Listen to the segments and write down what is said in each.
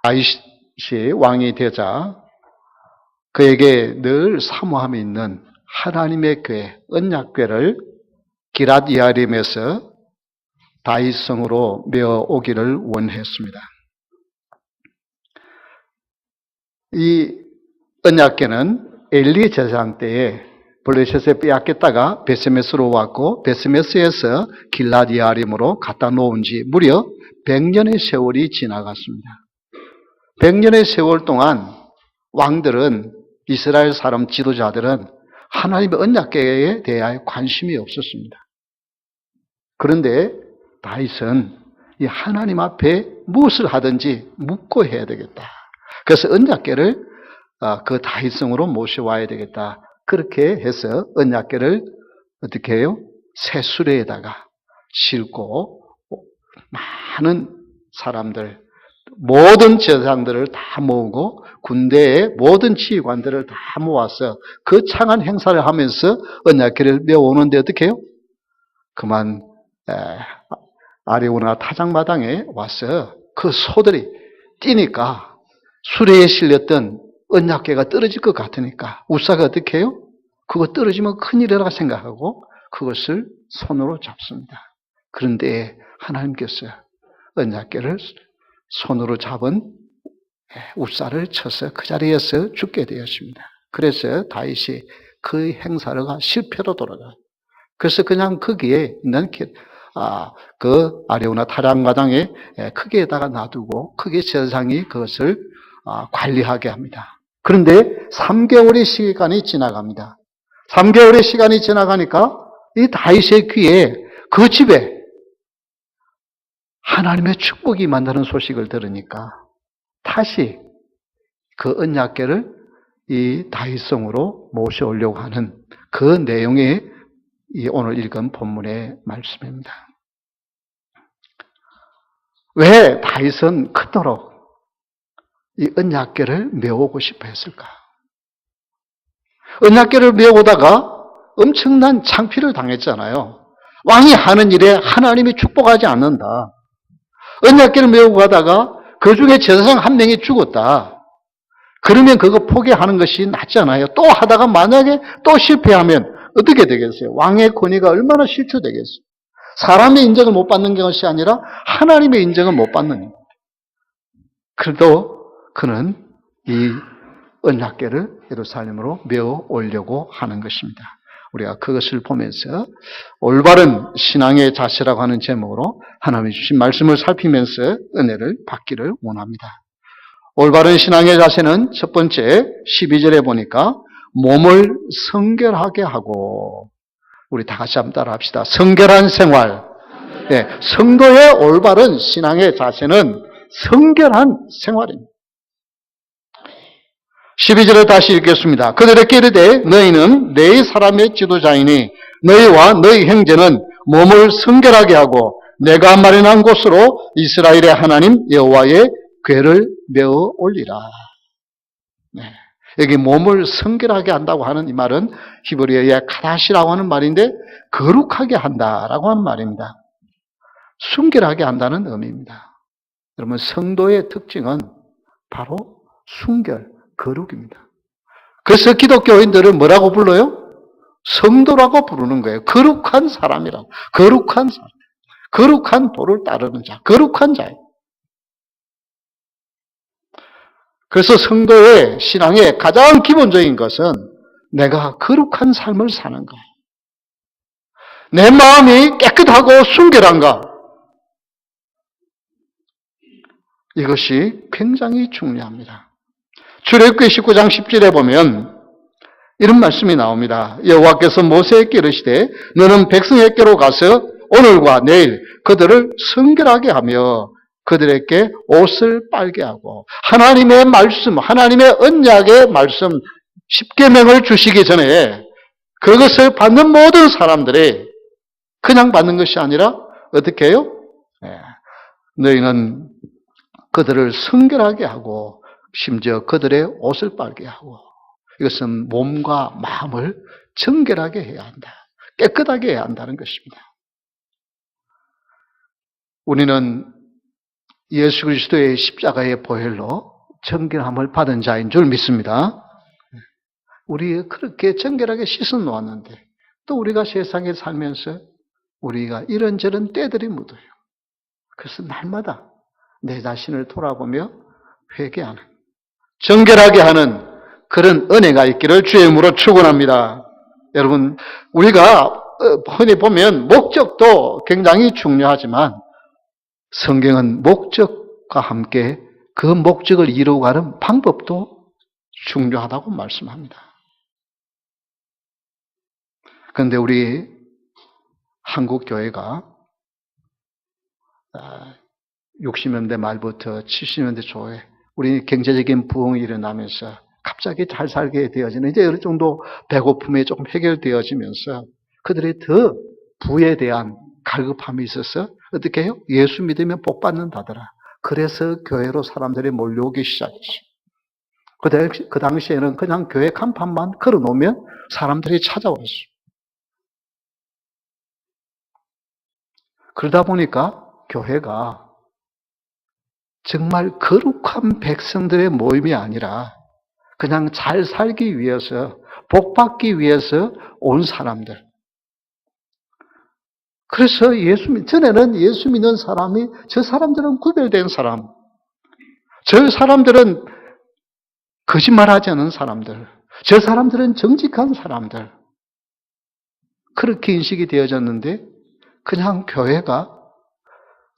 다윗이 왕이 되자 그에게 늘 사모함이 있는 하나님의 교회, 언약궤를 기랏 여아림에서 다윗성으로 메어오기를 원했습니다. 이 언약궤는 엘리 제사장 때에 블레셋에 빼앗겼다가 베스메스로 왔고 베스메스에서 길랏 여아림으로 갖다 놓은 지 무려 100년의 세월이 지나갔습니다. 100년의 세월 동안 왕들은, 이스라엘 사람 지도자들은 하나님의 언약궤에 대하여 관심이 없었습니다. 그런데 다윗은 이 하나님 앞에 무엇을 하든지 묻고 해야 되겠다. 그래서 언약궤를 그 다윗성으로 모셔와야 되겠다. 그렇게 해서 언약궤를 어떻게 해요? 새 수레에다가 싣고 많은 사람들, 모든 제사장들을 다 모으고 군대의 모든 지휘관들을 다 모아서 그 창한 행사를 하면서 언약궤를 메어오는데 어떻게 해요? 그만 아리우나 타작마당에 와서 그 소들이 뛰니까 수레에 실렸던 언약궤가 떨어질 것 같으니까 우사가 어떻게 해요? 그거 떨어지면 큰일이라고 생각하고 그것을 손으로 잡습니다. 그런데 하나님께서 언약궤를 손으로 잡은 우사를 쳐서 그 자리에서 죽게 되었습니다. 그래서 다윗이 그 행사를 실패로 돌아가요. 그래서 그냥 거기에 있는 그 아리우나 타작마당에 크게에다가 놔두고 크게 제사장이 그것을 관리하게 합니다. 그런데 3개월의 시간이 지나갑니다. 3개월의 시간이 지나가니까 이 다윗의 귀에 그 집에 하나님의 축복이 임한다는 소식을 들으니까 다시 그 언약궤를 이 다윗성으로 모셔오려고 하는 그 내용이 이 오늘 읽은 본문의 말씀입니다. 왜 다윗은 그토록 이 언약궤를 메오고 싶어 했을까? 언약궤를 메오다가 엄청난 창피를 당했잖아요. 왕이 하는 일에 하나님이 축복하지 않는다. 언약궤를 메오고 가다가 그 중에 제사장 한 명이 죽었다. 그러면 그거 포기하는 것이 낫잖아요. 또 하다가 만약에 또 실패하면 어떻게 되겠어요? 왕의 권위가 얼마나 실추되겠어요? 사람의 인정을 못 받는 것이 아니라 하나님의 인정을 못 받는 거예요. 그래도 그는 이 언약궤를 예루살렘으로 메어 오려고 하는 것입니다. 우리가 그것을 보면서 올바른 신앙의 자세라고 하는 제목으로 하나님이 주신 말씀을 살피면서 은혜를 받기를 원합니다. 올바른 신앙의 자세는 첫 번째 12절에 보니까 몸을 성결하게 하고, 우리 다 같이 한번 따라 합시다. 성결한 생활. 네, 성도의 올바른 신앙의 자세는 성결한 생활입니다. 12절을 다시 읽겠습니다. 그들에게 이르되 너희는 네 사람의 지도자이니 너희와 너희 형제는 몸을 성결하게 하고 내가 마련한 곳으로 이스라엘의 하나님 여호와의 궤를 메어 올리라. 네. 여기 몸을 성결하게 한다고 하는 이 말은 히브리어의 카다시라고 하는 말인데 거룩하게 한다라고 하는 말입니다. 순결하게 한다는 의미입니다. 여러분, 성도의 특징은 바로 순결, 거룩입니다. 그래서 기독교인들을 뭐라고 불러요? 성도라고 부르는 거예요. 거룩한 사람이라고. 거룩한 사람. 거룩한 도를 따르는 자. 거룩한 자예요. 그래서 성도의 신앙의 가장 기본적인 것은 내가 거룩한 삶을 사는 거예요. 내 마음이 깨끗하고 순결한가? 이것이 굉장히 중요합니다. 출애굽기 19장 10절에 보면 이런 말씀이 나옵니다. 여호와께서 모세에게 이르시되 너는 백성에게로 가서 오늘과 내일 그들을 성결하게 하며 그들에게 옷을 빨게 하고, 하나님의 말씀, 하나님의 언약의 말씀 10계명을 주시기 전에 그것을 받는 모든 사람들이 그냥 받는 것이 아니라 어떻게 해요? 너희는 그들을 성결하게 하고 심지어 그들의 옷을 빨게 하고, 이것은 몸과 마음을 정결하게 해야 한다. 깨끗하게 해야 한다는 것입니다. 우리는 예수 그리스도의 십자가의 보혈로 정결함을 받은 자인 줄 믿습니다. 우리 그렇게 정결하게 씻어 놓았는데 또 우리가 세상에 살면서 우리가 이런저런 때들이 묻어요. 그래서 날마다 내 자신을 돌아보며 회개하는, 정결하게 하는 그런 은혜가 있기를 주의 이름으로 축원합니다. 여러분, 우리가 흔히 보면 목적도 굉장히 중요하지만 성경은 목적과 함께 그 목적을 이루어가는 방법도 중요하다고 말씀합니다. 그런데 우리 한국 교회가 60년대 말부터 70년대 초에 우리 경제적인 부흥이 일어나면서 갑자기 잘 살게 되어지는, 이제 어느 정도 배고픔이 조금 해결되어지면서 그들이 더 부에 대한 갈급함이 있어서 어떻게 해요? 예수 믿으면 복 받는다더라. 그래서 교회로 사람들이 몰려오기 시작했어요. 그 당시에는 그냥 교회 간판만 걸어놓으면 사람들이 찾아왔어요. 그러다 보니까 교회가 정말 거룩한 백성들의 모임이 아니라 그냥 잘 살기 위해서, 복 받기 위해서 온 사람들. 그래서 전에는 예수 믿는 사람이, 저 사람들은 구별된 사람, 저 사람들은 거짓말하지 않은 사람들, 저 사람들은 정직한 사람들, 그렇게 인식이 되어졌는데 그냥 교회가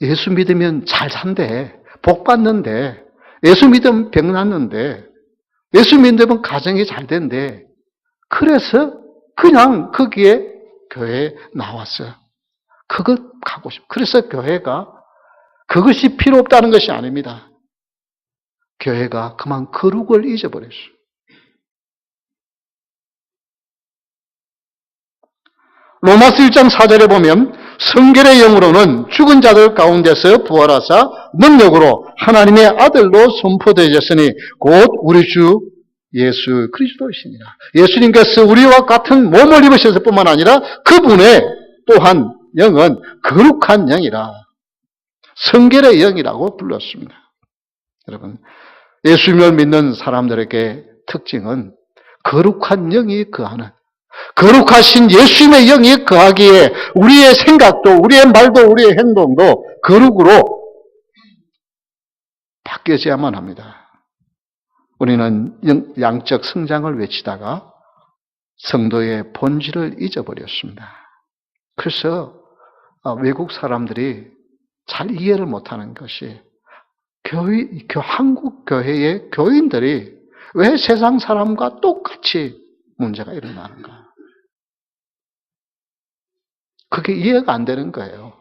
예수 믿으면 잘 산대, 복 받는데, 예수 믿으면 병 낫는데, 예수 믿으면 가정이 잘 된대. 그래서 그냥 거기에 교회에 나왔어요. 그것 가고 싶어. 그래서 교회가 그것이 필요 없다는 것이 아닙니다. 교회가 그만 거룩을 잊어버렸어요. 로마서 1장 4절에 보면 성결의 영으로는 죽은 자들 가운데서 부활하사 능력으로 하나님의 아들로 선포되었으니 곧 우리 주 예수 그리스도이시니라. 예수님께서 우리와 같은 몸을 입으셨을 뿐만 아니라 그분의 또한 영은 거룩한 영이라, 성결의 영이라고 불렀습니다. 여러분, 예수님을 믿는 사람들에게 특징은 거룩한 영이 거하는, 거룩하신 예수님의 영이 거하기에 우리의 생각도, 우리의 말도, 우리의 행동도 거룩으로 바뀌어져야만 합니다. 우리는 양적 성장을 외치다가 성도의 본질을 잊어버렸습니다. 그래서 외국 사람들이 잘 이해를 못하는 것이 한국 교회의 교인들이 왜 세상 사람과 똑같이 문제가 일어나는가? 그게 이해가 안 되는 거예요.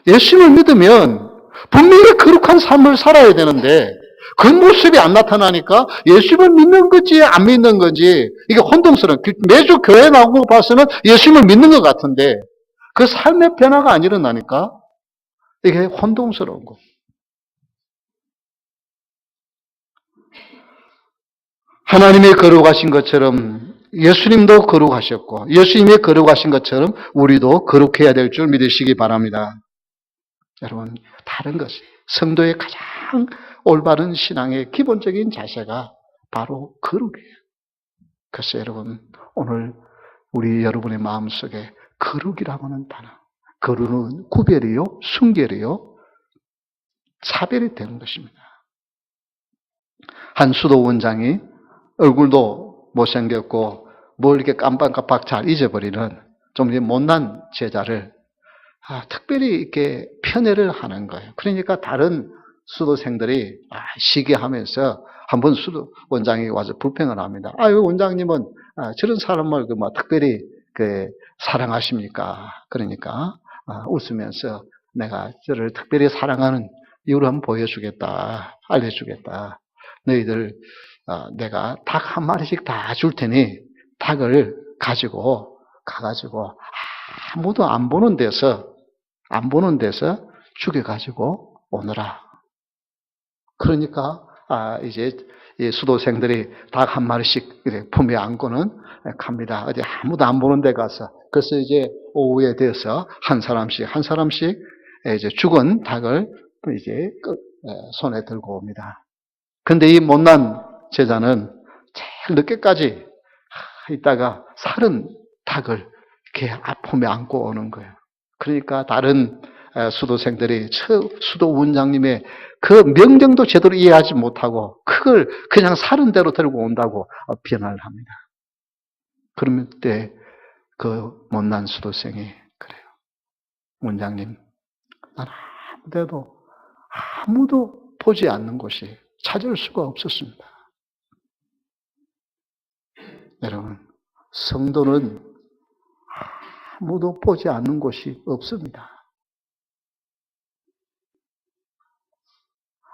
예수님을 믿으면 분명히 거룩한 삶을 살아야 되는데 그 모습이 안 나타나니까 예수님을 믿는 건지 안 믿는 건지 이게 혼동스러운, 매주 교회 나오고 봐서는 예수님을 믿는 것 같은데 그 삶의 변화가 안 일어나니까 이게 혼동스러운 거. 하나님이 거룩하신 것처럼 예수님도 거룩하셨고 예수님이 거룩하신 것처럼 우리도 거룩해야 될 줄 믿으시기 바랍니다. 여러분, 다른 것이 성도의 가장 올바른 신앙의 기본적인 자세가 바로 거룩이에요. 그래서 여러분, 오늘 우리 여러분의 마음속에 거룩이라고 하는 단어, 거룩은 구별이요, 순결이요, 차별이 되는 것입니다. 한 수도 원장이 얼굴도 못생겼고 뭘 이렇게 깜빡깜빡 잘 잊어버리는 좀 못난 제자를 특별히 이렇게 편애를 하는 거예요. 그러니까 다른 수도생들이 시기하면서 한번 수도 원장이 와서 불평을 합니다. 원장님은 저런 사람을 특별히 사랑하십니까? 그러니까 웃으면서 내가 저를 특별히 사랑하는 이유를 한번 보여주겠다, 알려주겠다. 너희들 내가 닭 한 마리씩 다 줄 테니 닭을 가지고 가가지고 아무도 안 보는 데서 죽여가지고 오너라. 그러니까 이제 수도생들이 닭 한 마리씩 품에 안고는 갑니다. 어디 아무도 안 보는 데 가서. 그래서 이제 오후에 돼서 한 사람씩 이제 죽은 닭을 이제 손에 들고 옵니다. 근데 이 못난 제자는 제일 늦게까지 있다가 살은 닭을 이렇게 품에 안고 오는 거예요. 그러니까 다른 수도생들이 수도 원장님의 그 명령도 제대로 이해하지 못하고 그걸 그냥 사는 대로 들고 온다고 비난을 합니다. 그러면 그때 그 못난 수도생이 그래요. 원장님, 난 아무도 보지 않는 곳이 찾을 수가 없었습니다. 여러분, 성도는 아무도 보지 않는 곳이 없습니다.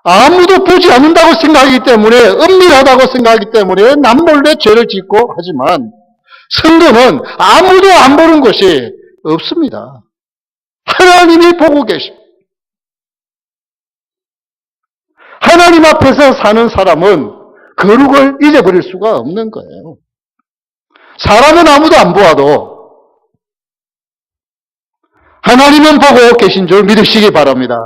아무도 보지 않는다고 생각하기 때문에, 은밀하다고 생각하기 때문에 남몰래 죄를 짓고 하지만 성도는 아무도 안 보는 곳이 없습니다. 하나님이 보고 계십니다. 하나님 앞에서 사는 사람은 거룩을 잊어버릴 수가 없는 거예요. 사람은 아무도 안 보아도 하나님은 보고 계신 줄 믿으시기 바랍니다.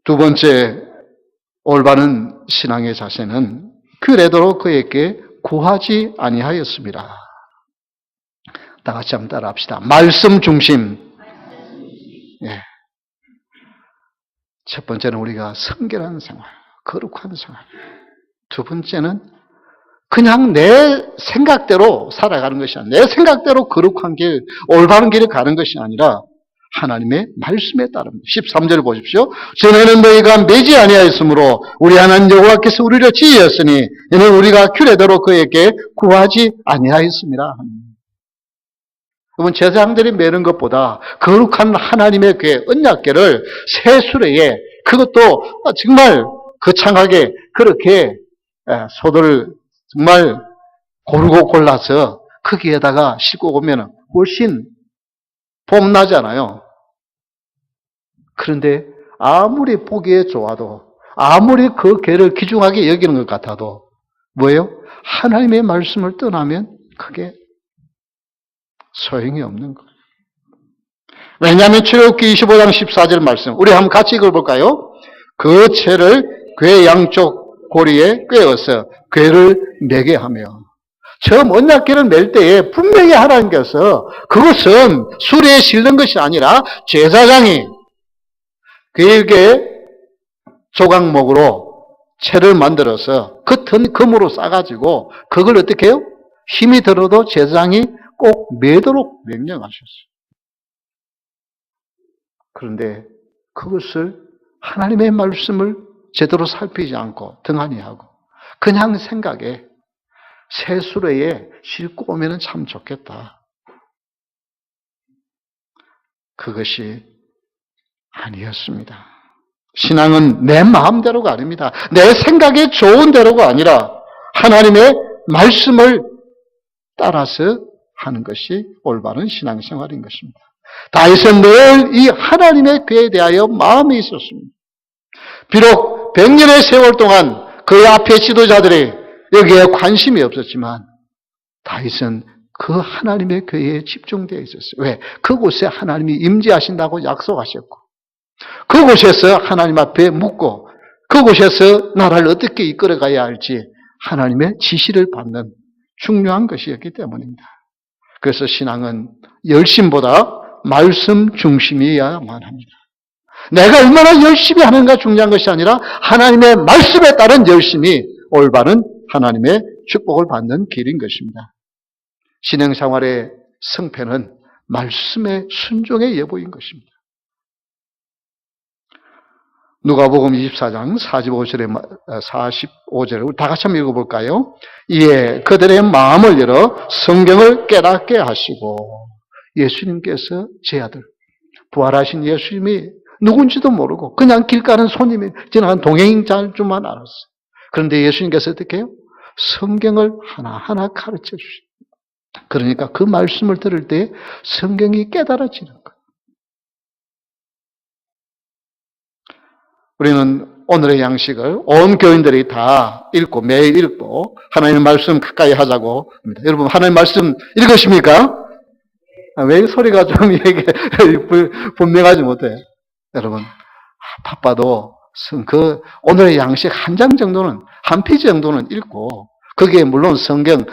두 번째 올바른 신앙의 자세는 그래도 그에게 구하지 아니하였습니다. 다 같이 한번 따라합시다. 말씀 중심. 예. 첫 번째는 우리가 성결한 생활, 거룩한 생활. 두 번째는 그냥 내 생각대로 살아가는 것이 아니라, 내 생각대로 거룩한 길, 올바른 길을 가는 것이 아니라 하나님의 말씀에 따릅니다. 13절 보십시오. 전에는 너희가 매지 아니하였으므로 우리 하나님 여호와께서 우리를 지으셨으니 이는 우리가 규례대로 그에게 구하지 아니하였습니다. 여러분, 제사장들이 매는 것보다 거룩한 하나님의 궤, 언약궤를 새 수레에, 그것도 정말 거창하게 그렇게 소들을 정말 고르고 골라서 거기에다가 싣고 오면 훨씬 봄나잖아요. 그런데 아무리 보기에 좋아도, 아무리 그 궤를 귀중하게 여기는 것 같아도 뭐예요? 하나님의 말씀을 떠나면 그게 소용이 없는 거예요. 왜냐하면 출애굽기 25장 14절 말씀, 우리 한번 같이 읽어볼까요? 그 채를 궤 양쪽 고리에 꿰어서 궤를 매게 하며, 처음 언약궤를 맬 때에 분명히 하나님께서 그것은 수레에 실는 것이 아니라 제사장이 그에게 조각목으로 채를 만들어서 겉은 금으로 싸가지고 그걸 어떻게 해요? 힘이 들어도 제사장이 꼭 매도록 명령하셨어요. 그런데 그것을 하나님의 말씀을 제대로 살피지 않고 등한히 하고 그냥 생각에 새 수레에 싣고 오면 참 좋겠다. 그것이 아니었습니다. 신앙은 내 마음대로가 아닙니다. 내 생각에 좋은 대로가 아니라 하나님의 말씀을 따라서 하는 것이 올바른 신앙생활인 것입니다. 다윗은 늘 이 하나님의 궤에 대하여 마음이 있었습니다. 비록 100년의 세월 동안 그 앞에 지도자들이 여기에 관심이 없었지만 다윗은 그 하나님의 궤에 집중되어 있었어요. 왜? 그곳에 하나님이 임재하신다고 약속하셨고 그곳에서 하나님 앞에 묻고 그곳에서 나라를 어떻게 이끌어가야 할지 하나님의 지시를 받는 중요한 것이었기 때문입니다. 그래서 신앙은 열심보다 말씀 중심이어야만 합니다. 내가 얼마나 열심히 하는가 중요한 것이 아니라 하나님의 말씀에 따른 열심이 올바른 하나님의 축복을 받는 길인 것입니다. 신앙생활의 성패는 말씀의 순종의 여부인 것입니다. 누가복음 24장 45절에 우리 다 같이 한번 읽어볼까요? 이에 그들의 마음을 열어 성경을 깨닫게 하시고 예수님께서 제 아들 부활하신 예수님이 누군지도 모르고 그냥 길 가는 손님이 지나간 동행자일 줄만 알았어요. 그런데 예수님께서 어떻게 해요? 성경을 하나하나 가르쳐 주십니다. 그러니까 그 말씀을 들을 때 성경이 깨달아지는 거예요. 우리는 오늘의 양식을 온 교인들이 다 읽고 매일 읽고 하나님의 말씀 가까이 하자고 합니다. 여러분 하나님의 말씀 읽으십니까? 왜 소리가 좀 이게 분명하지 못해? 여러분, 바빠도 오늘의 양식 한 장 정도는, 한 페이지 정도는 읽고, 거기에 물론 성경,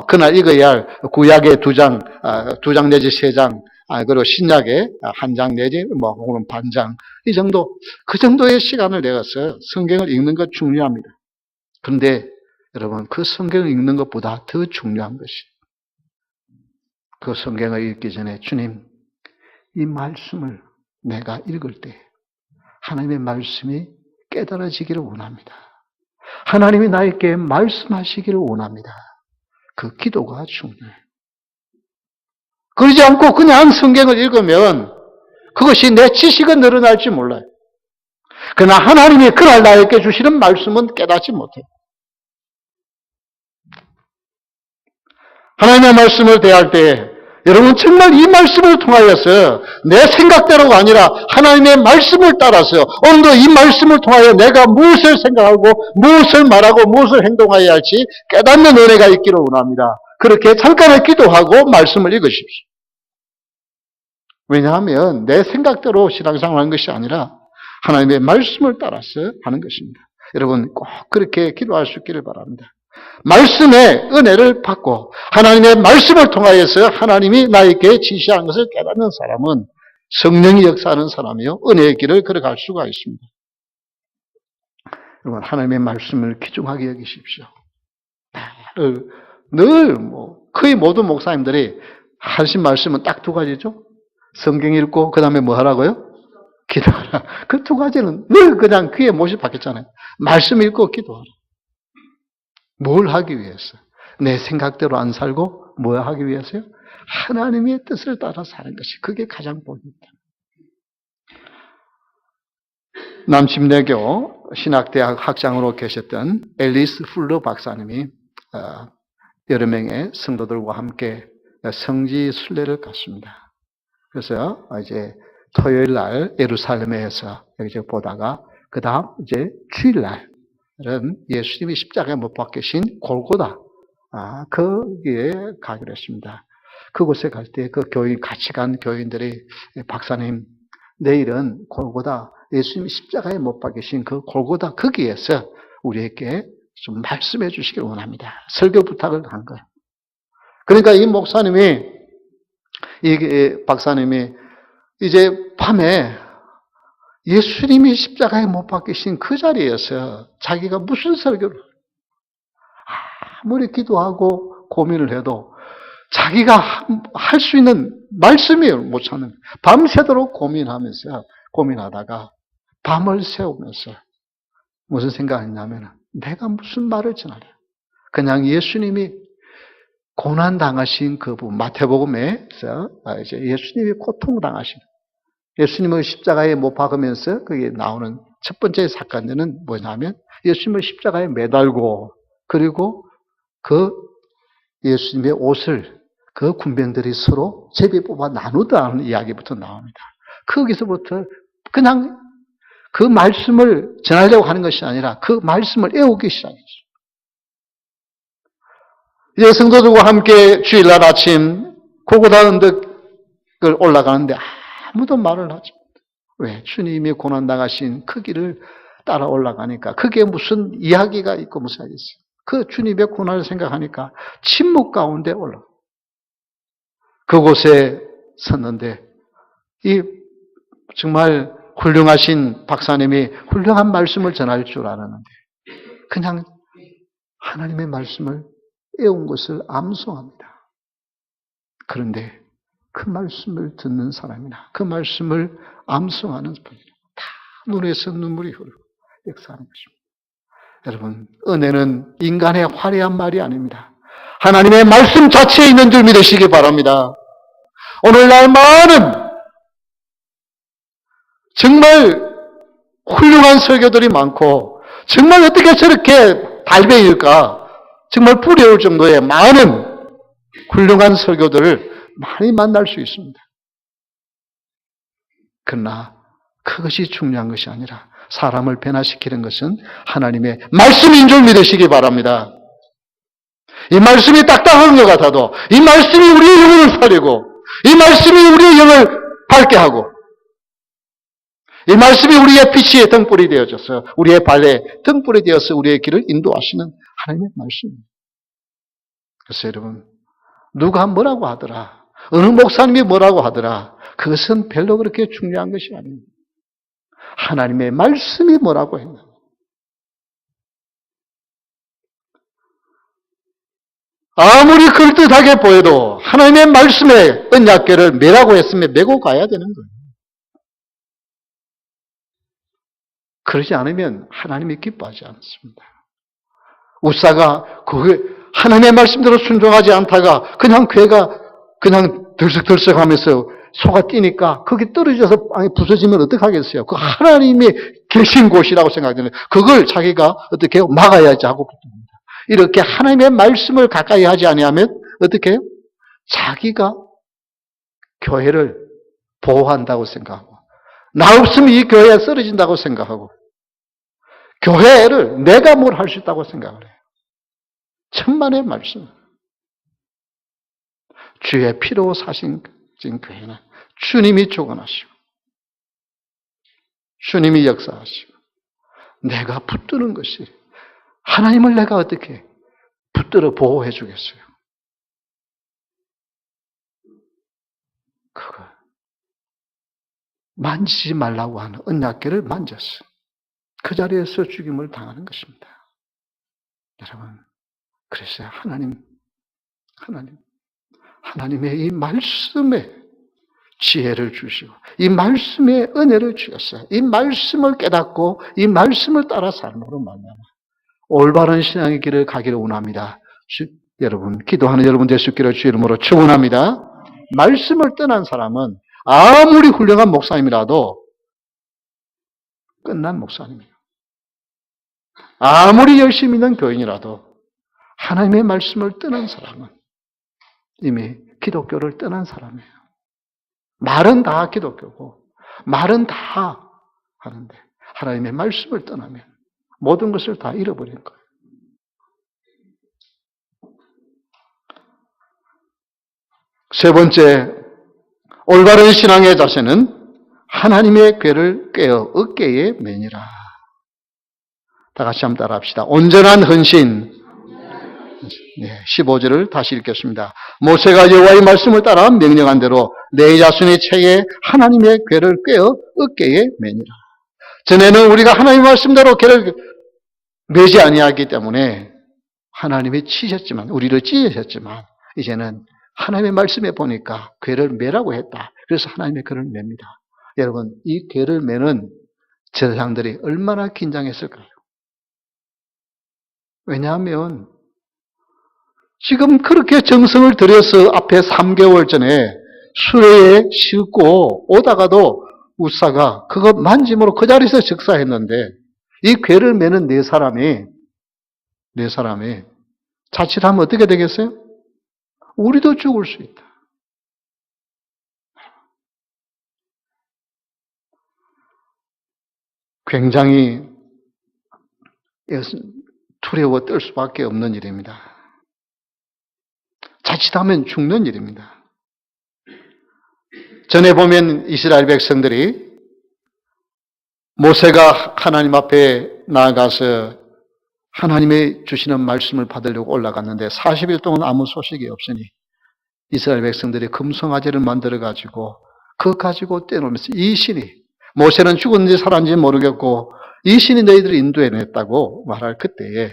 그날 읽어야 할 구약의 2장, 2장 내지 3장, 그리고 신약의 한 장 내지 혹은 반장, 이 정도, 그 정도의 시간을 내서 성경을 읽는 것 중요합니다. 그런데 여러분, 그 성경을 읽는 것보다 더 중요한 것이, 그 성경을 읽기 전에 주님, 이 말씀을 내가 읽을 때 하나님의 말씀이 깨달아지기를 원합니다. 하나님이 나에게 말씀하시기를 원합니다. 그 기도가 중요해요. 그러지 않고 그냥 성경을 읽으면 그것이 내 지식은 늘어날지 몰라요. 그러나 하나님이 그날 나에게 주시는 말씀은 깨닫지 못해요. 하나님의 말씀을 대할 때 여러분 정말 이 말씀을 통하여서 내 생각대로가 아니라 하나님의 말씀을 따라서 오늘도 이 말씀을 통하여 내가 무엇을 생각하고 무엇을 말하고 무엇을 행동해야 할지 깨닫는 은혜가 있기를 원합니다. 그렇게 잠깐의 기도하고 말씀을 읽으십시오. 왜냐하면 내 생각대로 신앙생활 하는 것이 아니라 하나님의 말씀을 따라서 하는 것입니다. 여러분 꼭 그렇게 기도할 수 있기를 바랍니다. 말씀의 은혜를 받고 하나님의 말씀을 통하여서 하나님이 나에게 지시한 것을 깨닫는 사람은 성령이 역사하는 사람이요 은혜의 길을 걸어갈 수가 있습니다. 여러분 하나님의 말씀을 귀중하게 여기십시오. 늘 거의 모든 목사님들이 하신 말씀은 딱 2가지죠. 성경 읽고 그 다음에 뭐 하라고요? 기도하라. 그 2가지는 늘 그냥 귀에 못이 박혔잖아요. 말씀 읽고 기도하라. 뭘 하기 위해서? 내 생각대로 안 살고 뭐 하기 위해서요? 하나님의 뜻을 따라 사는 것이 그게 가장 복입니다. 남침대교 신학대학 학장으로 계셨던 앨리스 풀러 박사님이 여러 명의 성도들과 함께 성지 순례를 갔습니다. 그래서 이제 토요일 날 예루살렘에서 여기저기 보다가 그 다음 이제 주일날 예수님이 십자가에 못 박히신 골고다, 거기에 가기로 했습니다. 그곳에 갈 때 그 같이 간 교인들이 박사님, 내일은 골고다, 예수님이 십자가에 못 박히신 그 골고다 거기에서 우리에게 좀 말씀해 주시길 원합니다. 설교 부탁을 한 거예요. 그러니까 이 목사님이, 이 박사님이 이제 밤에 예수님이 십자가에 못 박히신 그 자리에서 자기가 무슨 설교를, 아무리 기도하고 고민을 해도 자기가 할 수 있는 말씀이 못 찾는, 밤새도록 고민하다가 밤을 새우면서 무슨 생각했냐면 내가 무슨 말을 전하랴. 그냥 예수님이 고난당하신 그 부분, 마태복음에서 이제 예수님이 고통당하신, 예수님을 십자가에 못 박으면서 거기에 나오는 첫 번째 사건은 뭐냐면 예수님을 십자가에 매달고 그리고 그 예수님의 옷을 그 군병들이 서로 제비 뽑아 나누다는 이야기부터 나옵니다. 거기서부터 그냥 그 말씀을 전하려고 하는 것이 아니라 그 말씀을 애우기 시작했어요. 이제 성도들과 함께 주일날 아침 골고다 언덕을 올라가는데 아무도 말을 하지 못해요. 왜? 주님이 고난당하신 그 길을 따라 올라가니까 그게 무슨 이야기가 있고 무슨 이야기 있어요. 그 주님의 고난을 생각하니까 침묵 가운데 올라가. 그곳에 섰는데 이 정말 훌륭하신 박사님이 훌륭한 말씀을 전할 줄 알았는데 그냥 하나님의 말씀을 애운 것을 암송합니다. 그런데 그 말씀을 듣는 사람이나 그 말씀을 암송하는 분이 다 눈에서 눈물이 흐르고 역사하는 것입니다. 여러분, 은혜는 인간의 화려한 말이 아닙니다. 하나님의 말씀 자체에 있는 줄 믿으시기 바랍니다. 오늘날 많은 정말 훌륭한 설교들이 많고 정말 어떻게 저렇게 달배일까 정말 부러울 정도의 많은 훌륭한 설교들을 많이 만날 수 있습니다. 그러나 그것이 중요한 것이 아니라 사람을 변화시키는 것은 하나님의 말씀인 줄 믿으시기 바랍니다. 이 말씀이 딱딱한 것 같아도 이 말씀이 우리의 영혼을 살리고 이 말씀이 우리의 영을 밝게 하고 이 말씀이 우리의 빛의 등불이 되어져서 우리의 발에 등불이 되어서 우리의 길을 인도하시는 하나님의 말씀입니다. 그래서 여러분, 누가 뭐라고 하더라, 어느 목사님이 뭐라고 하더라, 그것은 별로 그렇게 중요한 것이 아닙니다. 하나님의 말씀이 뭐라고 했나. 아무리 그럴듯하게 보여도 하나님의 말씀에 언약궤를 매라고 했으면 메고 가야 되는 거예요. 그러지 않으면 하나님이 기뻐하지 않습니다. 우사가 하나님의 말씀대로 순종하지 않다가 그냥 괴가 그냥 들썩들썩하면서 소가 뛰니까 거기 떨어져서 빵이 부서지면 어떡하겠어요? 그 하나님이 계신 곳이라고 생각되는 그걸 자기가 어떻게 해요? 막아야지 하고 붙습니다. 이렇게 하나님의 말씀을 가까이 하지 아니하면 어떻게 해요? 자기가 교회를 보호한다고 생각하고 나 없으면 이 교회가 쓰러진다고 생각하고 교회를 내가 뭘 할 수 있다고 생각을 해요. 천만의 말씀. 주의 피로 사신 교회는 주님이 주관하시고 주님이 역사하시고 내가 붙드는 것이 하나님을 내가 어떻게 붙들어 보호해 주겠어요? 그거 만지지 말라고 하는 언약궤를 만졌어. 그 자리에서 죽임을 당하는 것입니다. 여러분, 그래서 하나님의 이 말씀에 지혜를 주시고 이 말씀에 은혜를 주셨어요. 이 말씀을 깨닫고 이 말씀을 따라 삶으로 말미암아 올바른 신앙의 길을 가기를 원합니다. 여러분, 기도하는 여러분 될 수 있기를 주 이름으로 축원합니다. 말씀을 떠난 사람은 아무리 훌륭한 목사님이라도 끝난 목사님이에요. 아무리 열심히 있는 교인이라도 하나님의 말씀을 떠난 사람은 이미 기독교를 떠난 사람이에요. 말은 다 기독교고 말은 다 하는데 하나님의 말씀을 떠나면 모든 것을 다 잃어버린 거예요. 세 번째, 올바른 신앙의 자세는 하나님의 궤를 꿰어 어깨에 매니라. 다 같이 한번 따라합시다. 온전한 헌신. 15절을 다시 읽겠습니다. 모세가 여호와의 말씀을 따라 명령한 대로 내 자손의 체에 하나님의 궤를 꿰어 어깨에 매니라. 전에는 우리가 하나님의 말씀대로 궤를 매지 아니하기 때문에 하나님이 치셨지만 우리를 찢으셨지만 이제는 하나님의 말씀에 보니까 궤를 매라고 했다. 그래서 하나님의 궤를 맵니다. 여러분, 이 궤를 매는 제사장들이 얼마나 긴장했을까요? 왜냐하면 지금 그렇게 정성을 들여서 앞에 3개월 전에 수레에 싣고 오다가도 우사가 그거 만짐으로 그 자리에서 즉사했는데 이 궤를 매는 네 사람이 자칫하면 어떻게 되겠어요? 우리도 죽을 수 있다. 굉장히 두려워 떨 수밖에 없는 일입니다. 자칫하면 죽는 일입니다. 전에 보면 이스라엘 백성들이 모세가 하나님 앞에 나아가서 하나님의 주시는 말씀을 받으려고 올라갔는데 40일 동안 아무 소식이 없으니 이스라엘 백성들이 금송아지를 만들어가지고 그거 가지고 떼놓으면서 이 신이 모세는 죽었는지 살았는지 모르겠고 이 신이 너희들을 인도해냈다고 말할 그때에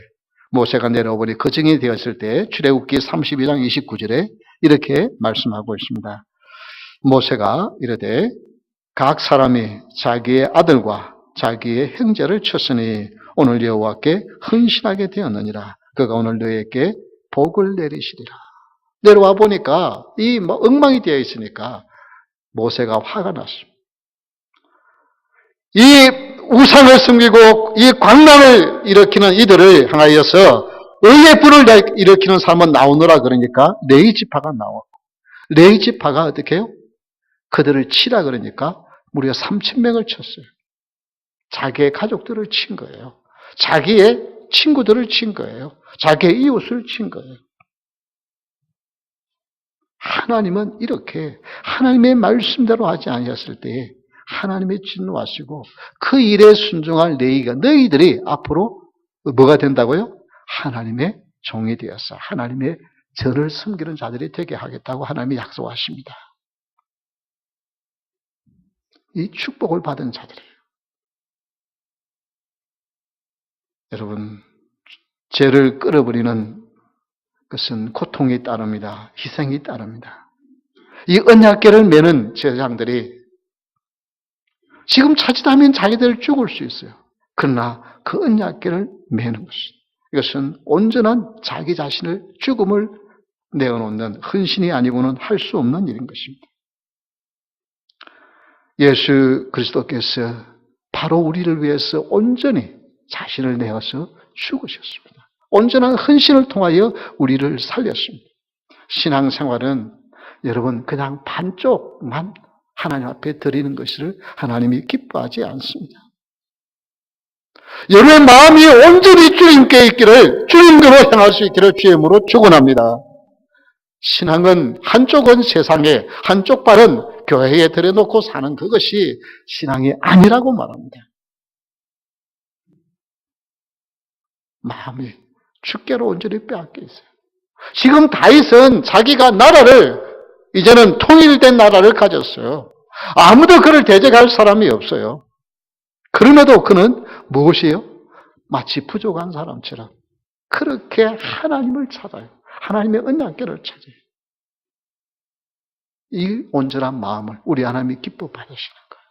모세가 내려오보니 그 증이 되었을 때 출애굽기 32장 29절에 이렇게 말씀하고 있습니다. 모세가 이르되 각 사람이 자기의 아들과 자기의 형제를 쳤으니 오늘 여호와께 헌신하게 되었느니라. 그가 오늘 너희에게 복을 내리시리라. 내려와 보니까 이 엉망이 되어 있으니까 모세가 화가 났습니다. 이 우상을 숨기고 이 광란을 일으키는 이들을 향하여서 의의 불을 일으키는 사람은 나오느라 그러니까 레위 지파가 나왔고 레위 지파가 어떻게 해요? 그들을 치라 그러니까 무려 3,000명을 쳤어요. 자기의 가족들을 친 거예요. 자기의 친구들을 친 거예요. 자기의 이웃을 친 거예요. 하나님은 이렇게 하나님의 말씀대로 하지 아니었을 때에 하나님의 진노하시고 그 일에 순종할 너희들이 앞으로 뭐가 된다고요? 하나님의 종이 되어서 하나님의 저를 섬기는 자들이 되게 하겠다고 하나님이 약속하십니다. 이 축복을 받은 자들이에요. 여러분, 죄를 끌어버리는 것은 고통이 따릅니다. 희생이 따릅니다. 이 언약궤를 매는 제사장들이 지금 자칫하면 자기들 죽을 수 있어요. 그러나 그 언약궤를 매는 것입니다. 이것은 온전한 자기 자신을 죽음을 내어놓는 헌신이 아니고는 할 수 없는 일인 것입니다. 예수 그리스도께서 바로 우리를 위해서 온전히 자신을 내어서 죽으셨습니다. 온전한 헌신을 통하여 우리를 살렸습니다. 신앙생활은 여러분 그냥 반쪽만 하나님 앞에 드리는 것을 하나님이 기뻐하지 않습니다. 여러분의 마음이 온전히 주님께 있기를, 주님께로 향할 수 있기를 주임으로 축원합니다. 신앙은 한쪽은 세상에, 한쪽 발은 교회에 들여놓고 사는 그것이 신앙이 아니라고 말합니다. 마음이 주께로 온전히 빼앗겨 있어요. 지금 다윗은 자기가 나라를, 이제는 통일된 나라를 가졌어요. 아무도 그를 대적할 사람이 없어요. 그럼에도 그는 무엇이에요? 마치 부족한 사람처럼 그렇게 하나님을 찾아요. 하나님의 언약궤를 찾아요. 이 온전한 마음을 우리 하나님이 기뻐 받으시는 거예요.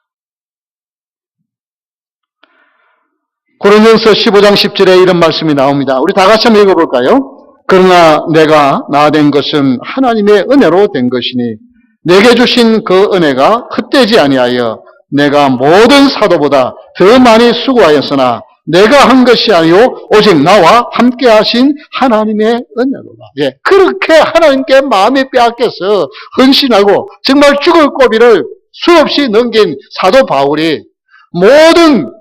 고린도전서 15장 10절에 이런 말씀이 나옵니다. 우리 다 같이 한번 읽어볼까요? 그러나 내가 나된 것은 하나님의 은혜로 된 것이니 내게 주신 그 은혜가 헛되지 아니하여 내가 모든 사도보다 더 많이 수고하였으나 내가 한 것이 아니요 오직 나와 함께 하신 하나님의 은혜로다. 예, 그렇게 하나님께 마음이 빼앗겨서 헌신하고 정말 죽을 고비를 수없이 넘긴 사도 바울이 모든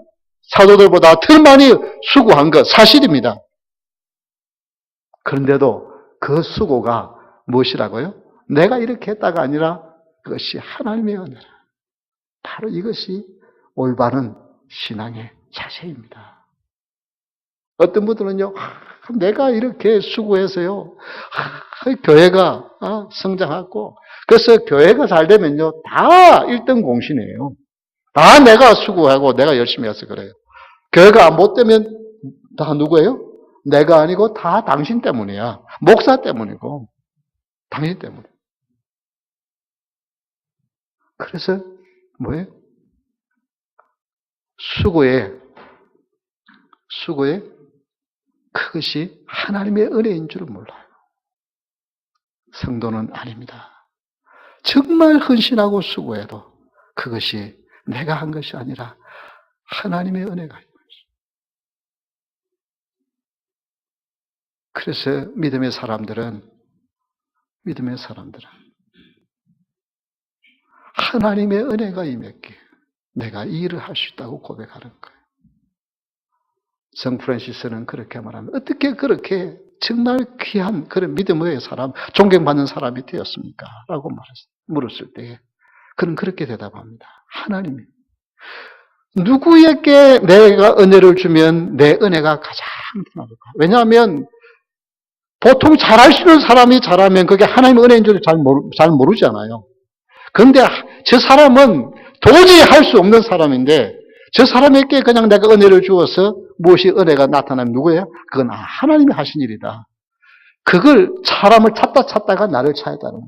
사도들보다 더 많이 수고한 것 사실입니다. 그런데도 그 수고가 무엇이라고요? 내가 이렇게 했다가 아니라 그것이 하나님의 은혜라. 바로 이것이 올바른 신앙의 자세입니다. 어떤 분들은요, 내가 이렇게 수고해서요, 교회가 성장하고, 그래서 교회가 잘 되면요, 다 1등 공신이에요. 다 내가 수고하고 내가 열심히 해서 그래요. 교회가 못 되면 다 누구예요? 내가 아니고 다 당신 때문이야. 목사 때문이고, 당신 때문에. 그래서 뭐예요? 수고에 그것이 하나님의 은혜인 줄을 몰라요. 성도는 아닙니다. 정말 헌신하고 수고해도 그것이 내가 한 것이 아니라 하나님의 은혜가 있는 것이죠. 그래서 믿음의 사람들은 하나님의 은혜가 임했기에 내가 이 일을 할 수 있다고 고백하는 거예요. 성 프란시스는 그렇게 말합니다. 어떻게 그렇게 정말 귀한 그런 믿음의 사람, 존경받는 사람이 되었습니까? 라고 물었을 때 그는 그렇게 대답합니다. 하나님이 누구에게 내가 은혜를 주면 내 은혜가 가장 드러날까? 왜냐하면 보통 잘할 수 있는 사람이 잘하면 그게 하나님의 은혜인 줄 잘 모르잖아요. 그런데 저 사람은 도저히 할 수 없는 사람인데 저 사람에게 그냥 내가 은혜를 주어서 무엇이 은혜가 나타나면 누구예요? 그건 하나님이 하신 일이다. 그걸 사람을 찾다가 나를 찾았다는 거예요.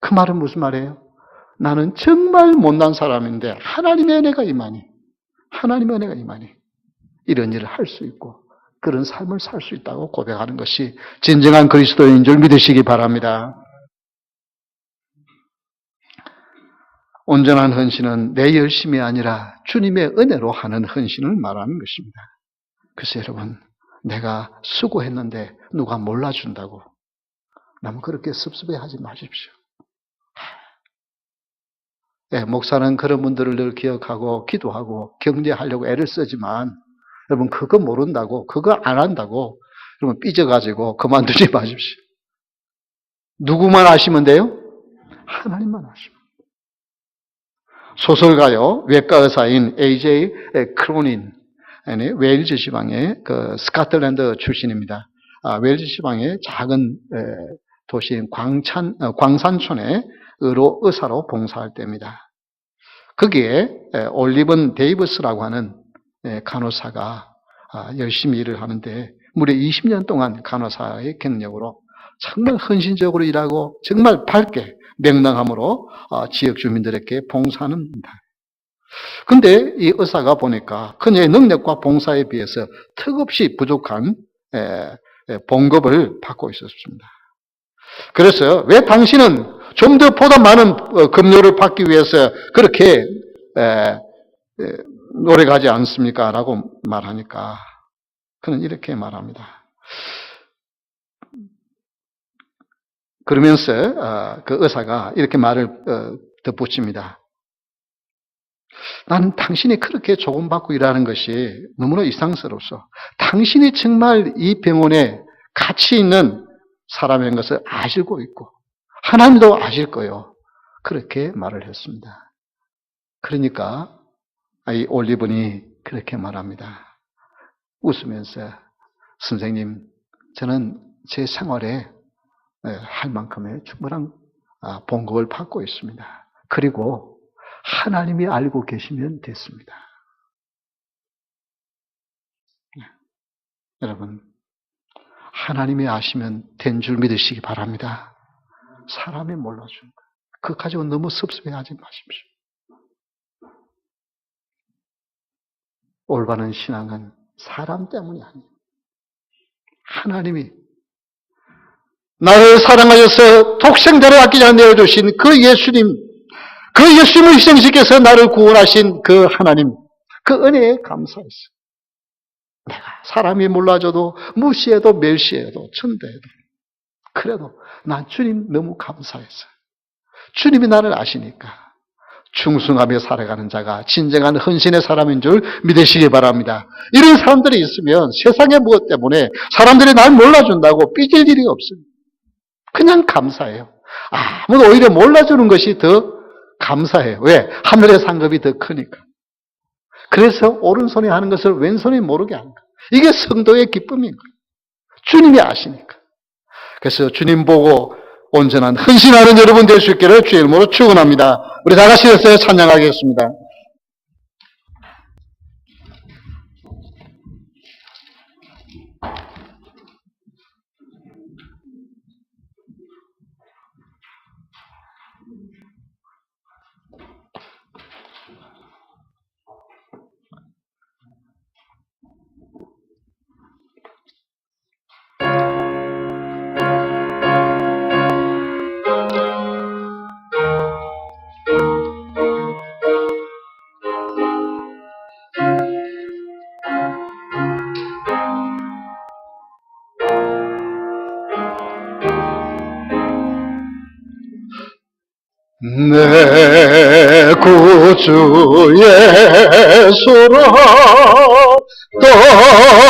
그 말은 무슨 말이에요? 나는 정말 못난 사람인데 하나님의 은혜가 임하니 이런 일을 할 수 있고 그런 삶을 살 수 있다고 고백하는 것이 진정한 그리스도인인 줄 믿으시기 바랍니다. 온전한 헌신은 내 열심이 아니라 주님의 은혜로 하는 헌신을 말하는 것입니다. 그래서 여러분, 내가 수고했는데 누가 몰라준다고 너무 그렇게 섭섭해하지 마십시오. 네, 목사는 그런 분들을 늘 기억하고 기도하고 격려하려고 애를 쓰지만 여러분 그거 모른다고 그거 안 한다고 여러분 삐져가지고 그만두지 마십시오. 누구만 아시면 돼요? 하나님만 아시면. 소설가요, 외과 의사인 A.J. 크로닌, 웨일즈 지방의 그 스코틀랜드 출신입니다. 웨일즈 지방의 작은 도시인 광산촌에 의사로 봉사할 때입니다. 거기에 올리븐 데이버스라고 하는 간호사가 열심히 일을 하는데 무려 20년 동안 간호사의 경력으로 정말 헌신적으로 일하고 정말 밝게 명랑함으로 지역 주민들에게 봉사합니다. 근데 이 의사가 보니까 그녀의 능력과 봉사에 비해서 턱없이 부족한 봉급을 받고 있었습니다. 그래서 왜 당신은 좀 더 보다 많은 급료를 받기 위해서 그렇게 노력하지 않습니까? 라고 말하니까 그는 이렇게 말합니다. 그러면서 그 의사가 이렇게 말을 덧붙입니다. 나는 당신이 그렇게 조금 받고 일하는 것이 너무나 이상스러워서 당신이 정말 이 병원에 가치 있는 사람인 것을 아시고 있고 하나님도 아실 거예요. 그렇게 말을 했습니다. 그러니까 이 올리븐이 그렇게 말합니다. 웃으면서 선생님, 저는 제 생활에 할 만큼의 충분한 봉급을 받고 있습니다. 그리고 하나님이 알고 계시면 됐습니다. 여러분, 하나님이 아시면 된 줄 믿으시기 바랍니다. 사람이 몰라주는 거예요. 그거 가지고 너무 섭섭해하지 마십시오. 올바른 신앙은 사람 때문이 아니에요. 하나님이 나를 사랑하셔서 독생자를 아끼지 않아 내어주신 그 예수님을 희생시켜서 나를 구원하신 그 하나님, 그 은혜에 감사했어요. 내가 사람이 몰라줘도 무시해도 멸시해도 천대해도 그래도 난 주님 너무 감사했어요. 주님이 나를 아시니까 충성하며 살아가는 자가 진정한 헌신의 사람인 줄 믿으시기 바랍니다. 이런 사람들이 있으면 세상의 무엇 때문에 사람들이 날 몰라준다고 삐질 일이 없어요. 그냥 감사해요. 아무도 오히려 몰라주는 것이 더 감사해요. 왜? 하늘의 상급이 더 크니까. 그래서 오른손이 하는 것을 왼손이 모르게 하는 거예요. 이게 성도의 기쁨인 거예요. 주님이 아시니까. 그래서 주님 보고 온전한 헌신하는 여러분 될 수 있기를 주의 이름으로 축원합니다. 우리 다 같이 해서 찬양하겠습니다. 내 구주 예수로 또